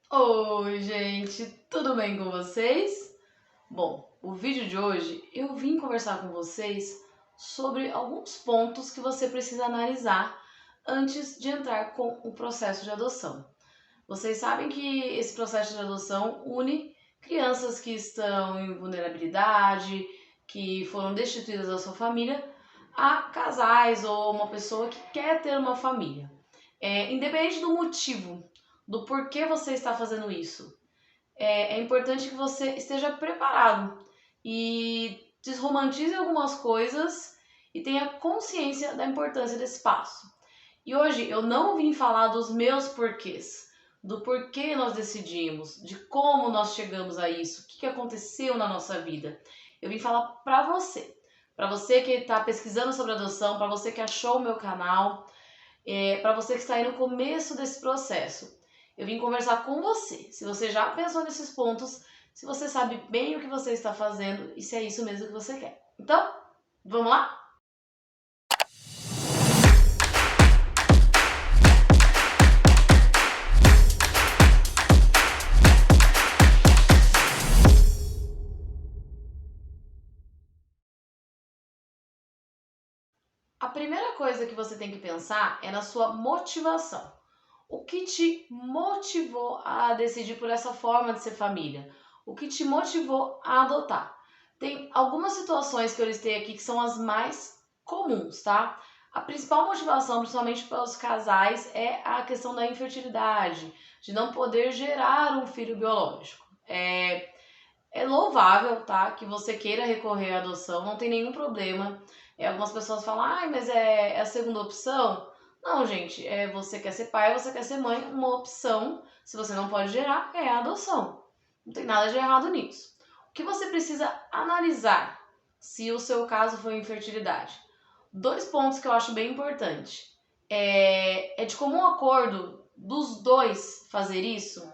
Oi, gente, tudo bem com vocês? Bom, o vídeo de hoje eu vim conversar com vocês sobre alguns pontos que você precisa analisar antes de entrar com o processo de adoção. Vocês sabem que esse processo de adoção une crianças que estão em vulnerabilidade, que foram destituídas da sua família, a casais ou uma pessoa que quer ter uma família. Independente do motivo, do porquê você está fazendo isso, é importante que você esteja preparado e desromantize algumas coisas e tenha consciência da importância desse passo. E hoje eu não vim falar dos meus porquês, do porquê nós decidimos, de como nós chegamos a isso, o que aconteceu na nossa vida. Eu vim falar para você que está pesquisando sobre adoção, para você que achou o meu canal, para você que está aí no começo desse processo. Eu vim conversar com você. Se você já pensou nesses pontos, se você sabe bem o que você está fazendo e se é isso mesmo que você quer. Então, vamos lá? A primeira coisa que você tem que pensar é na sua motivação. O que te motivou a decidir por essa forma de ser família? O que te motivou a adotar? Tem algumas situações que eu listei aqui que são as mais comuns, tá? A principal motivação, principalmente para os casais, é a questão da infertilidade, de não poder gerar um filho biológico. É louvável, tá? Que você queira recorrer à adoção, não tem nenhum problema. Algumas pessoas falam, ai, mas é a segunda opção. Não, gente, você quer ser pai, você quer ser mãe, uma opção, se você não pode gerar, é a adoção. Não tem nada de errado nisso. O que você precisa analisar se o seu caso foi infertilidade? Dois pontos que eu acho bem importante. É de comum acordo dos dois fazer isso?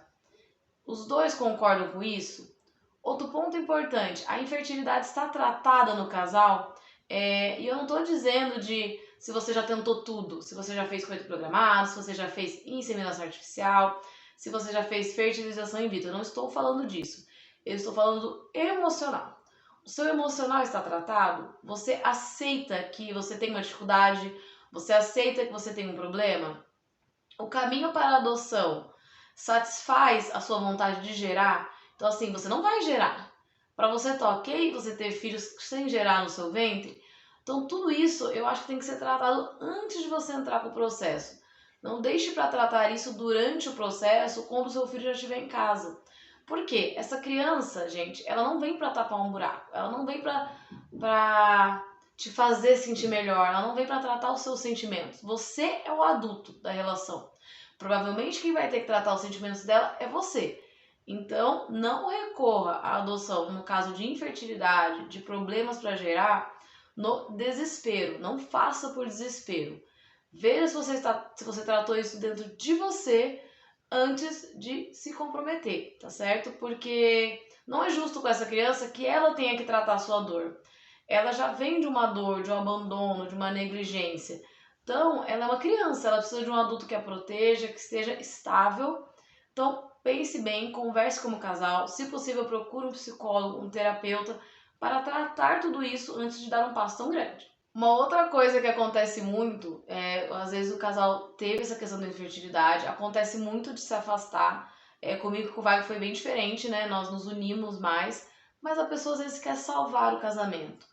Os dois concordam com isso? Outro ponto importante, a infertilidade está tratada no casal, e eu não estou dizendo de se você já tentou tudo, se você já fez coito programado, se você já fez inseminação artificial, se você já fez fertilização in vitro, eu não estou falando disso, eu estou falando do emocional. O seu emocional está tratado? Você aceita que você tem uma dificuldade? Você aceita que você tem um problema? O caminho para a adoção satisfaz a sua vontade de gerar? Então, assim, você não vai gerar. Para você tá ok você ter filhos sem gerar no seu ventre? Então, tudo isso eu acho que tem que ser tratado antes de você entrar com o processo. Não deixe para tratar isso durante o processo, quando o seu filho já estiver em casa. Por quê? Essa criança, gente, ela não vem para tapar um buraco. Ela não vem para te fazer sentir melhor. Ela não vem para tratar os seus sentimentos. Você é o adulto da relação. Provavelmente quem vai ter que tratar os sentimentos dela é você. Então, não recorra à adoção no caso de infertilidade, de problemas para gerar, no desespero. Não faça por desespero. Veja se você tratou isso dentro de você antes de se comprometer, tá certo? Porque não é justo com essa criança que ela tenha que tratar a sua dor. Ela já vem de uma dor, de um abandono, de uma negligência. Então, ela é uma criança, ela precisa de um adulto que a proteja, que esteja estável. Então, pense bem, converse como casal, se possível, procure um psicólogo, um terapeuta, para tratar tudo isso antes de dar um passo tão grande. Uma outra coisa que acontece muito, às vezes o casal teve essa questão da infertilidade, acontece muito de se afastar. Comigo e com o Wagner foi bem diferente, né? Nós nos unimos mais, mas a pessoa às vezes quer salvar o casamento,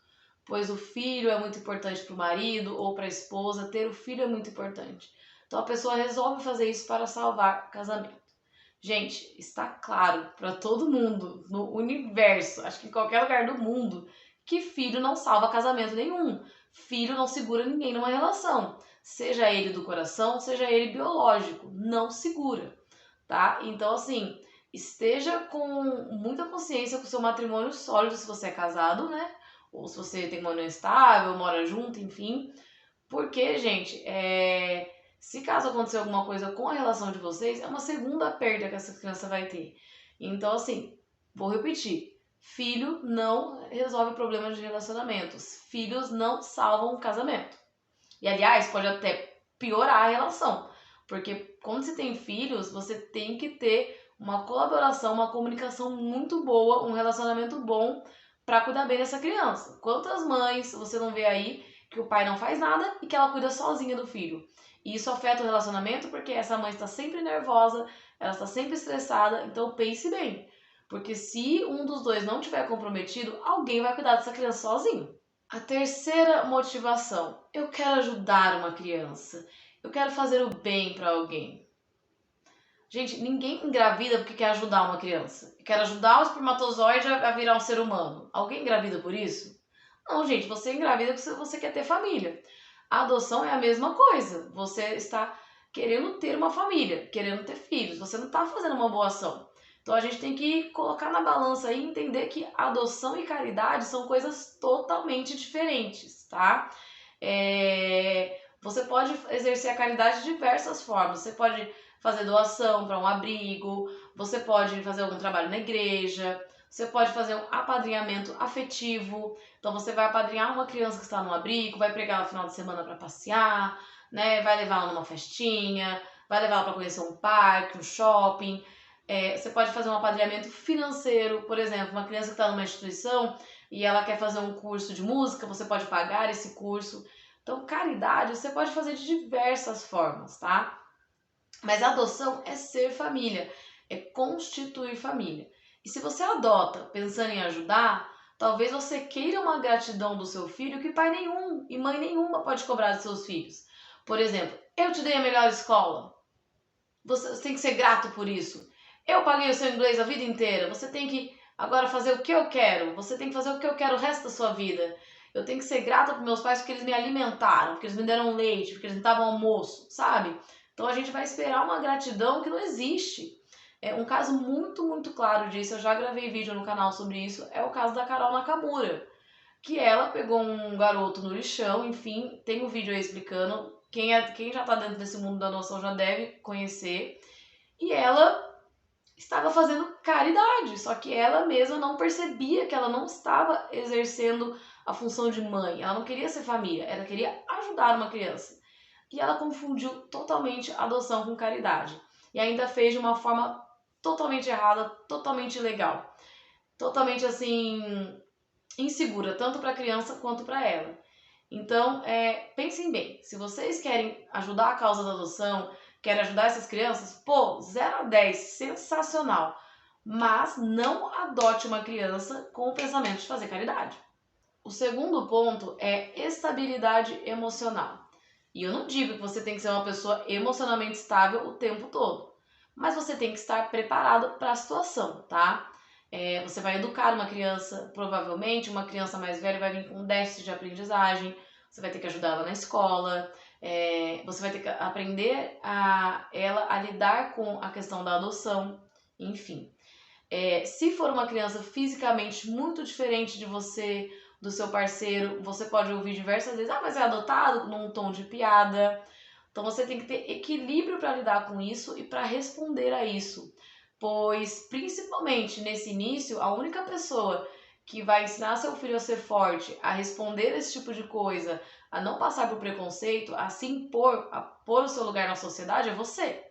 pois o filho é muito importante para o marido ou para a esposa, ter o filho é muito importante. Então a pessoa resolve fazer isso para salvar o casamento. Gente, está claro para todo mundo no universo, acho que em qualquer lugar do mundo, que filho não salva casamento nenhum. Filho não segura ninguém numa relação, seja ele do coração, seja ele biológico, não segura, tá? Então, assim, esteja com muita consciência com o seu matrimônio sólido, se você é casado, né? Ou se você tem uma união estável, mora junto, enfim. Porque, gente, se caso acontecer alguma coisa com a relação de vocês, é uma segunda perda que essa criança vai ter. Então, assim, vou repetir. Filho não resolve problemas de relacionamentos. Filhos não salvam um casamento. E, aliás, pode até piorar a relação. Porque quando você tem filhos, você tem que ter uma colaboração, uma comunicação muito boa, um relacionamento bom para cuidar bem dessa criança. Quantas mães você não vê aí que o pai não faz nada e que ela cuida sozinha do filho? E isso afeta o relacionamento porque essa mãe está sempre nervosa, ela está sempre estressada, então pense bem. Porque se um dos dois não tiver comprometido, alguém vai cuidar dessa criança sozinho. A terceira motivação: eu quero ajudar uma criança. Eu quero fazer o bem para alguém. Gente, ninguém engravida porque quer ajudar uma criança. Quer ajudar o espermatozoide a virar um ser humano. Alguém engravida por isso? Não, gente, você engravida porque você quer ter família. A adoção é a mesma coisa. Você está querendo ter uma família, querendo ter filhos. Você não está fazendo uma boa ação. Então a gente tem que colocar na balança aí e entender que adoção e caridade são coisas totalmente diferentes, tá? Você pode exercer a caridade de diversas formas. Você pode fazer doação para um abrigo, você pode fazer algum trabalho na igreja, você pode fazer um apadrinhamento afetivo. Então você vai apadrinhar uma criança que está no abrigo, vai pegar ela no final de semana para passear, né? Vai levar ela numa festinha, vai levar ela para conhecer um parque, um shopping. Você pode fazer um apadrinhamento financeiro, por exemplo, uma criança que está numa instituição e ela quer fazer um curso de música, você pode pagar esse curso. Então, caridade você pode fazer de diversas formas, tá? Mas a adoção é ser família, é constituir família. E se você adota pensando em ajudar, talvez você queira uma gratidão do seu filho que pai nenhum e mãe nenhuma pode cobrar dos seus filhos. Por exemplo, eu te dei a melhor escola. Você tem que ser grato por isso. Eu paguei o seu inglês a vida inteira. Você tem que agora fazer o que eu quero. Você tem que fazer o que eu quero o resto da sua vida. Eu tenho que ser grata para meus pais porque eles me alimentaram, porque eles me deram leite, porque eles me davam almoço, sabe? Então a gente vai esperar uma gratidão que não existe. É um caso muito, muito claro disso. Eu já gravei vídeo no canal sobre isso. É o caso da Carol Nakamura, que ela pegou um garoto no lixão, enfim, tem um vídeo aí explicando. Quem já tá dentro desse mundo da adoção já deve conhecer. E ela estava fazendo caridade, só que ela mesma não percebia que ela não estava exercendo a função de mãe. Ela não queria ser família, ela queria ajudar uma criança. E ela confundiu totalmente a adoção com caridade. E ainda fez de uma forma totalmente errada, totalmente ilegal. Totalmente assim, insegura, tanto para a criança quanto para ela. Então, pensem bem, se vocês querem ajudar a causa da adoção, querem ajudar essas crianças, pô, 0 a 10, sensacional. Mas não adote uma criança com o pensamento de fazer caridade. O segundo ponto é estabilidade emocional. E eu não digo que você tem que ser uma pessoa emocionalmente estável o tempo todo, mas você tem que estar preparado para a situação, tá? Você vai educar uma criança, provavelmente uma criança mais velha vai vir com déficit de aprendizagem, você vai ter que ajudar ela na escola, você vai ter que aprender ela a lidar com a questão da adoção, enfim. Se for uma criança fisicamente muito diferente de você, do seu parceiro, você pode ouvir diversas vezes, mas é adotado, num tom de piada. Então você tem que ter equilíbrio para lidar com isso e para responder a isso. Pois, principalmente nesse início, a única pessoa que vai ensinar seu filho a ser forte, a responder esse tipo de coisa, a não passar por preconceito, a se impor, a pôr o seu lugar na sociedade, é você.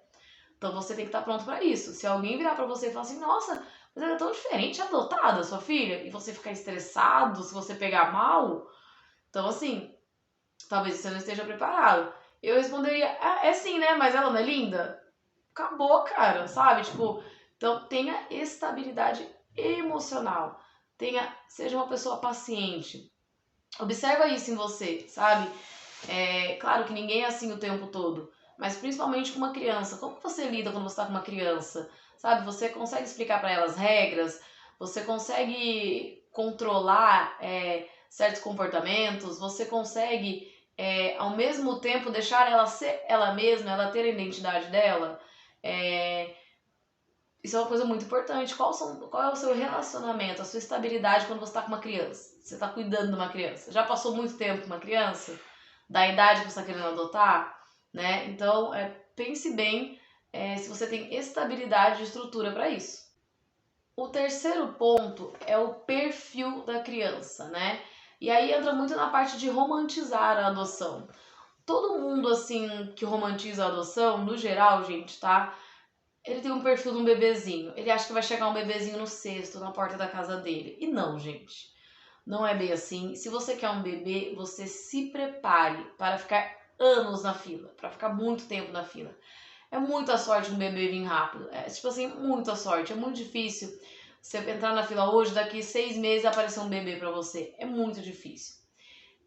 Então você tem que estar pronto para isso. Se alguém virar para você e falar assim, nossa, mas ela é tão diferente, adotada, sua filha, e você ficar estressado se você pegar mal, então assim, talvez você não esteja preparado. Eu responderia, é sim, né? Mas ela não é linda? Acabou, cara, sabe? Tipo, então tenha estabilidade emocional. Seja uma pessoa paciente. Observa isso em você, sabe? Claro que ninguém é assim o tempo todo, mas principalmente com uma criança. Como você lida quando você está com uma criança? Sabe? Você consegue explicar para ela as regras? Você consegue controlar certos comportamentos? Você consegue, ao mesmo tempo, deixar ela ser ela mesma, ela ter a identidade dela? Isso é uma coisa muito importante. Qual é o seu relacionamento, a sua estabilidade quando você está com uma criança? Você está cuidando de uma criança? Já passou muito tempo com uma criança? Da idade que você está querendo adotar? Né? Então, pense bem se você tem estabilidade e estrutura para isso. O terceiro ponto é o perfil da criança, né? E aí entra muito na parte de romantizar a adoção. Todo mundo, assim, que romantiza a adoção, no geral, gente, tá? ele tem um perfil de um bebezinho. Ele acha que vai chegar um bebezinho no cesto, na porta da casa dele. E não, gente. Não é bem assim. Se você quer um bebê, você se prepare para ficar anos na fila, para ficar muito tempo na fila. É muita sorte um bebê vir rápido. É tipo assim, muita sorte. É muito difícil você entrar na fila hoje, daqui 6 meses aparecer um bebê para você. É muito difícil.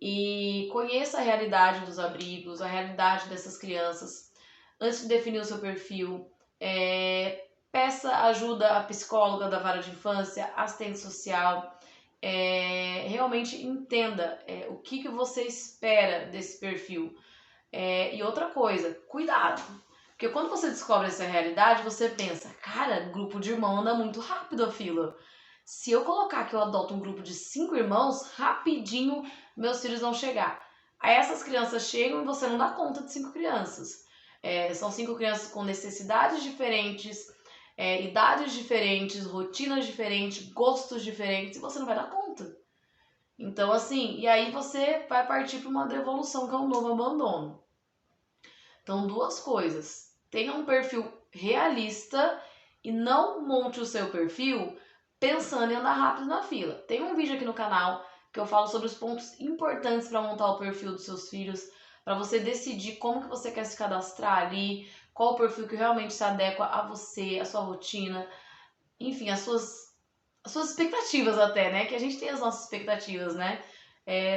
E conheça a realidade dos abrigos, a realidade dessas crianças. Antes de definir o seu perfil, peça ajuda à psicóloga da vara de infância, assistente social. Realmente entenda o que você espera desse perfil. E outra coisa, cuidado. Porque quando você descobre essa realidade, você pensa, cara, grupo de irmão anda muito rápido a fila. Se eu colocar que eu adoto um grupo de 5 irmãos, rapidinho meus filhos vão chegar. Aí essas crianças chegam e você não dá conta de 5 crianças. São 5 crianças com necessidades diferentes, idades diferentes, rotinas diferentes, gostos diferentes, e você não vai dar conta. Então, assim, e aí você vai partir para uma devolução, que é um novo abandono. Então, duas coisas. Tenha um perfil realista e não monte o seu perfil pensando em andar rápido na fila. Tem um vídeo aqui no canal que eu falo sobre os pontos importantes para montar o perfil dos seus filhos, para você decidir como que você quer se cadastrar ali, qual o perfil que realmente se adequa a você, a sua rotina, enfim, as suas expectativas até, né? Que a gente tem as nossas expectativas, né?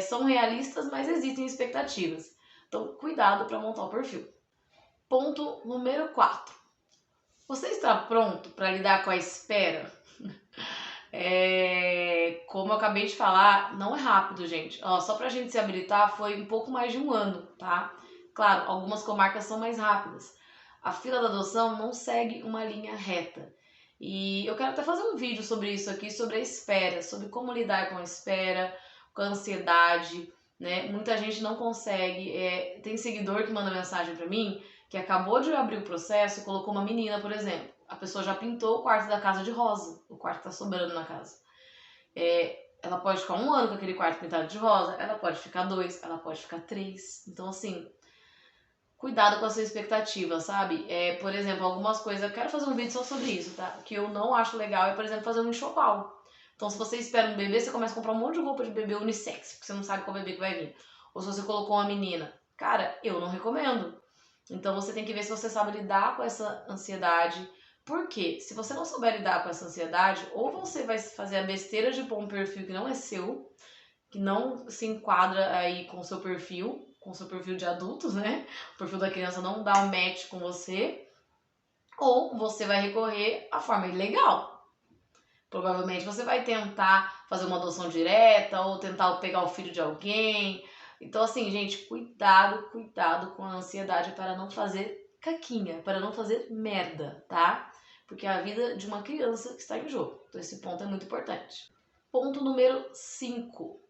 São realistas, mas existem expectativas. Então, cuidado para montar o perfil. Ponto número 4. Você está pronto para lidar com a espera? Como eu acabei de falar, não é rápido, gente. Só pra gente se habilitar foi um pouco mais de 1 ano, tá? Claro, algumas comarcas são mais rápidas. A fila da adoção não segue uma linha reta. E eu quero até fazer um vídeo sobre isso aqui, sobre a espera, sobre como lidar com a espera, com a ansiedade, né? Muita gente não consegue. Tem seguidor que manda mensagem pra mim que acabou de abrir o processo e colocou uma menina, por exemplo. A pessoa já pintou o quarto da casa de rosa. O quarto tá sobrando na casa. Ela pode ficar 1 ano com aquele quarto pintado de rosa, ela pode ficar 2, ela pode ficar 3. Então, assim, cuidado com a sua expectativa, sabe? Por exemplo, algumas coisas, eu quero fazer um vídeo só sobre isso, tá? Que eu não acho legal por exemplo, fazer um enxoval. Então, se você espera um bebê, você começa a comprar um monte de roupa de bebê unissex, porque você não sabe qual bebê que vai vir. Ou se você colocou uma menina. Cara, eu não recomendo. Então, você tem que ver se você sabe lidar com essa ansiedade. Por quê? Se você não souber lidar com essa ansiedade, ou você vai fazer a besteira de pôr um perfil que não é seu, que não se enquadra aí com o seu perfil de adultos, né? O perfil da criança não dá um match com você, ou você vai recorrer à forma ilegal. Provavelmente você vai tentar fazer uma adoção direta ou tentar pegar o filho de alguém. Então, assim, gente, cuidado com a ansiedade para não fazer caquinha, para não fazer merda, tá? Porque é a vida de uma criança que está em jogo. Então, esse ponto é muito importante. Ponto número 5.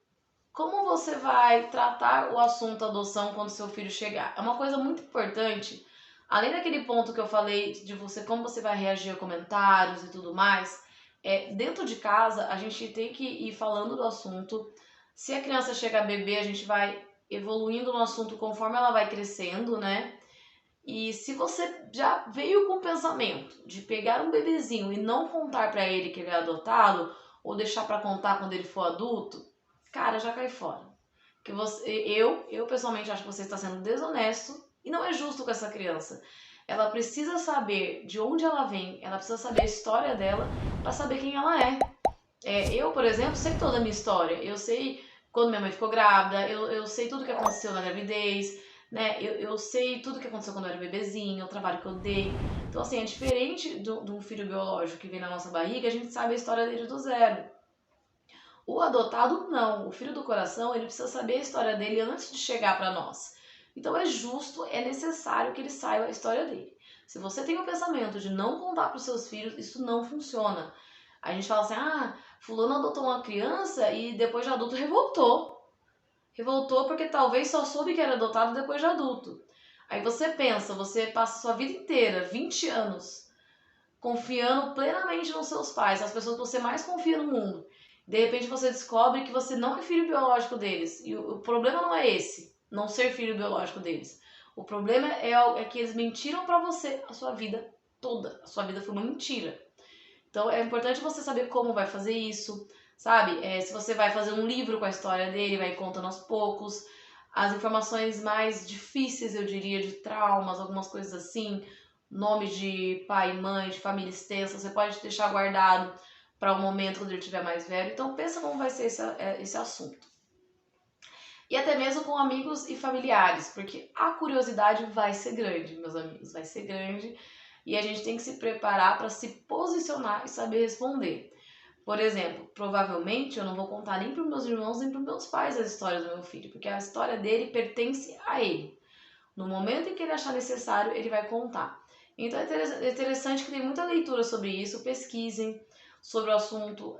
Como você vai tratar o assunto adoção quando seu filho chegar? É uma coisa muito importante. Além daquele ponto que eu falei de você, como você vai reagir a comentários e tudo mais, dentro de casa a gente tem que ir falando do assunto. Se a criança chega a bebê, a gente vai evoluindo no assunto conforme ela vai crescendo, né? E se você já veio com o pensamento de pegar um bebezinho e não contar pra ele que ele é adotado, ou deixar pra contar quando ele for adulto, cara, já cai fora. Que eu pessoalmente acho que você está sendo desonesto e não é justo com essa criança. Ela precisa saber de onde ela vem, ela precisa saber a história dela para saber quem ela é. Eu, por exemplo, sei toda a minha história. Eu sei quando minha mãe ficou grávida, eu sei tudo que aconteceu na gravidez, né? Eu sei tudo que aconteceu quando eu era bebezinho, o trabalho que eu dei. Então, assim, é diferente de um filho biológico que vem na nossa barriga, a gente sabe a história dele do zero. O adotado, não. O filho do coração, ele precisa saber a história dele antes de chegar para nós. Então, é justo, é necessário que ele saiba a história dele. Se você tem o pensamento de não contar para os seus filhos, isso não funciona. A gente fala assim, fulano adotou uma criança e depois de adulto revoltou. Revoltou porque talvez só soube que era adotado depois de adulto. Aí você pensa, você passa a sua vida inteira, 20 anos, confiando plenamente nos seus pais, as pessoas que você mais confia no mundo. De repente você descobre que você não é filho biológico deles. E o problema não é esse, não ser filho biológico deles. O problema é que eles mentiram pra você a sua vida toda a sua vida foi uma mentira. Então é importante você saber como vai fazer isso, sabe? Se você vai fazer um livro com a história dele, vai contando aos poucos. As informações mais difíceis, eu diria, de traumas, algumas coisas assim, nome de pai e mãe, de família extensa, você pode deixar guardado para o momento quando ele estiver mais velho. Então pensa como vai ser esse assunto. E até mesmo com amigos e familiares, porque a curiosidade vai ser grande, meus amigos, vai ser grande. E a gente tem que se preparar para se posicionar e saber responder. Por exemplo, provavelmente eu não vou contar nem para os meus irmãos nem para os meus pais a história do meu filho, porque a história dele pertence a ele. No momento em que ele achar necessário, ele vai contar. Então é interessante que tem muita leitura sobre isso, pesquisem sobre o assunto.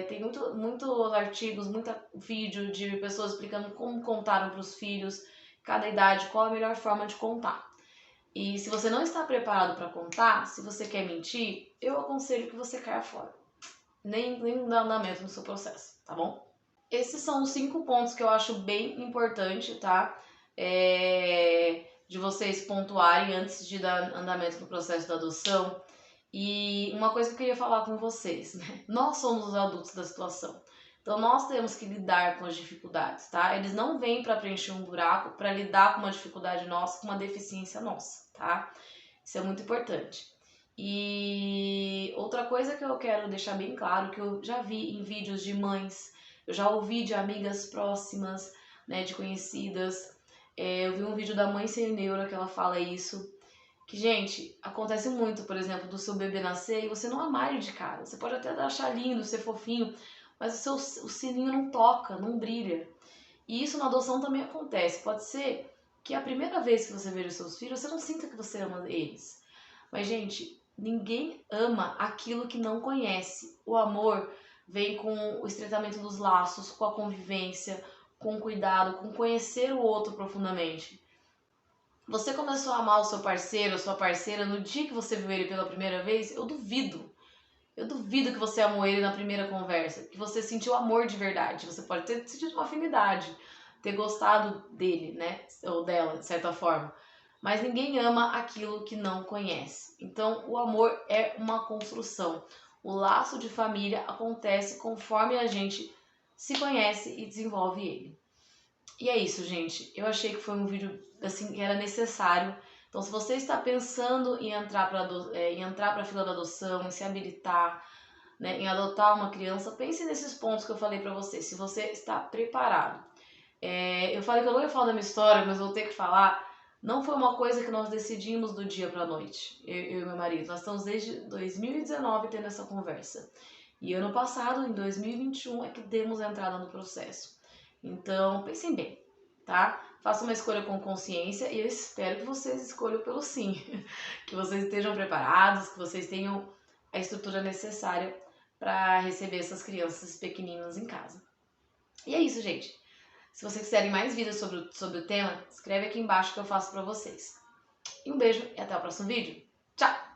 Tem muitos artigos, muito vídeo de pessoas explicando como contaram para os filhos, cada idade, qual a melhor forma de contar. E se você não está preparado para contar, se você quer mentir, eu aconselho que você caia fora. Nem dá andamento no seu processo, tá bom? Esses são os 5 pontos que eu acho bem importante, tá? De vocês pontuarem antes de dar andamento no processo da adoção. E uma coisa que eu queria falar com vocês, né? Nós somos os adultos da situação. Então nós temos que lidar com as dificuldades, tá? Eles não vêm para preencher um buraco, para lidar com uma dificuldade nossa, com uma deficiência nossa, tá? Isso é muito importante. E outra coisa que eu quero deixar bem claro, que eu já vi em vídeos de mães, eu já ouvi de amigas próximas, né, de conhecidas. Eu vi um vídeo da mãe sem neura que ela fala isso. Que, gente, acontece muito, por exemplo, do seu bebê nascer e você não amar ele de cara. Você pode até achar lindo, ser fofinho, mas o sininho não toca, não brilha. E isso na adoção também acontece. Pode ser que a primeira vez que você veja os seus filhos, você não sinta que você ama eles. Mas, gente, ninguém ama aquilo que não conhece. O amor vem com o estreitamento dos laços, com a convivência, com o cuidado, com conhecer o outro profundamente. Você começou a amar o seu parceiro, a sua parceira, no dia que você viu ele pela primeira vez? Eu duvido. Eu duvido que você amou ele na primeira conversa, que você sentiu amor de verdade. Você pode ter sentido uma afinidade, ter gostado dele, né? Ou dela, de certa forma. Mas ninguém ama aquilo que não conhece. Então, o amor é uma construção. O laço de família acontece conforme a gente se conhece e desenvolve ele. E é isso, gente. Eu achei que foi um vídeo assim que era necessário. Então, se você está pensando em entrar para a fila da adoção, em se habilitar, né, em adotar uma criança, pense nesses pontos que eu falei para você. Se você está preparado. Eu falei que eu não ia falar da minha história, mas vou ter que falar. Não foi uma coisa que nós decidimos do dia para a noite, eu e meu marido. Nós estamos desde 2019 tendo essa conversa. E ano passado, em 2021, é que demos a entrada no processo. Então, pensem bem, tá? Façam uma escolha com consciência e eu espero que vocês escolham pelo sim. Que vocês estejam preparados, que vocês tenham a estrutura necessária para receber essas crianças pequeninas em casa. E é isso, gente. Se vocês quiserem mais vídeos sobre o tema, escreve aqui embaixo que eu faço para vocês. E um beijo e até o próximo vídeo. Tchau!